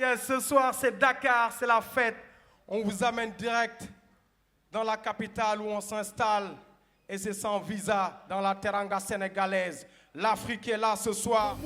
Yes, ce soir c'est Dakar, c'est la fête. On vous amène direct dans la capitale où on s'installe. Et c'est sans visa dans la teranga sénégalaise. L'Afrique est là ce soir.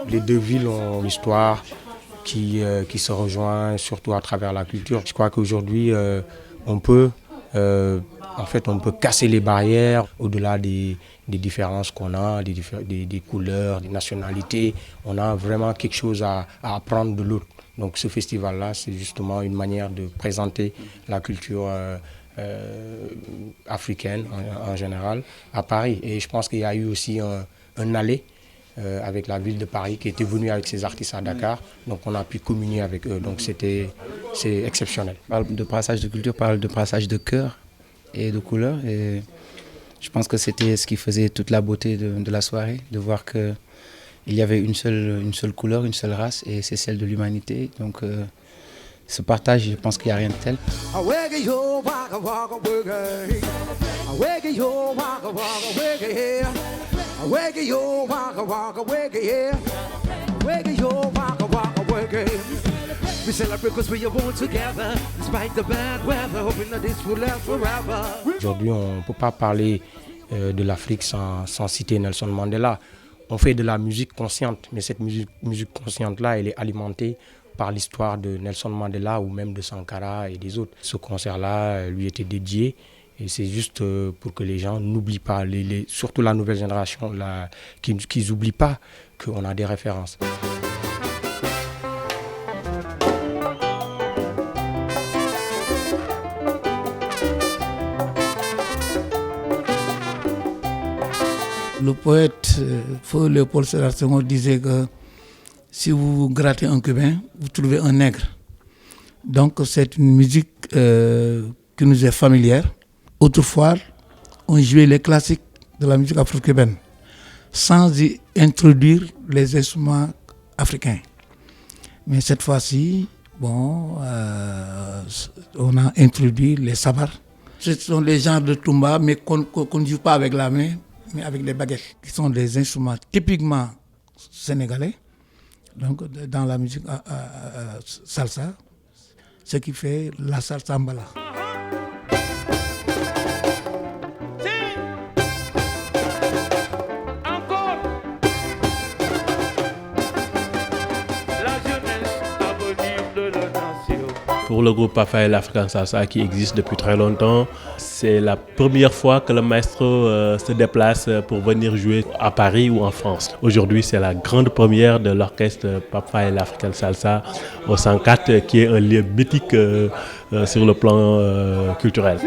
Les deux villes ont une histoire qui se rejoint surtout à travers la culture. Je crois qu'aujourd'hui, on peut casser les barrières au-delà des différences qu'on a, des couleurs, des nationalités. On a vraiment quelque chose à apprendre de l'autre. Donc ce festival-là, c'est justement une manière de présenter la culture africaine en général à Paris. Et je pense qu'il y a eu aussi un aller avec la ville de Paris qui était venue avec ses artistes à Dakar. Donc on a pu communier avec eux. Donc c'est exceptionnel. Parle de brassage de culture, parle de brassage de cœur et de couleurs. Et je pense que c'était ce qui faisait toute la beauté de la soirée, de voir qu'il y avait une seule couleur, une seule race, et c'est celle de l'humanité. Donc ce partage, je pense qu'il n'y a rien de tel. Aujourd'hui, on ne peut pas parler de l'Afrique sans citer Nelson Mandela. On fait de la musique consciente, mais cette musique consciente-là, elle est alimentée par l'histoire de Nelson Mandela ou même de Sankara et des autres. Ce concert-là lui était dédié et c'est juste pour que les gens n'oublient pas, surtout la nouvelle génération, qu'ils n'oublient pas qu'on a des références. Le poète feu Léopold Sédar Senghor disait que si vous grattez un cubain, vous trouvez un nègre. Donc c'est une musique qui nous est familière. Autrefois, on jouait les classiques de la musique afro-cubaine sans y introduire les instruments africains. Mais cette fois-ci, on a introduit les sabars. Ce sont les genres de tumba, mais qu'on ne joue pas avec la main, mais avec des baguettes, qui sont des instruments typiquement sénégalais. Donc dans la musique salsa, ce qui fait la salsa mbala. Pour le groupe Pape Faye African Salsa qui existe depuis très longtemps, c'est la première fois que le maestro se déplace pour venir jouer à Paris ou en France. Aujourd'hui, c'est la grande première de l'orchestre Pape Faye African Salsa au 104, qui est un lieu mythique sur le plan culturel.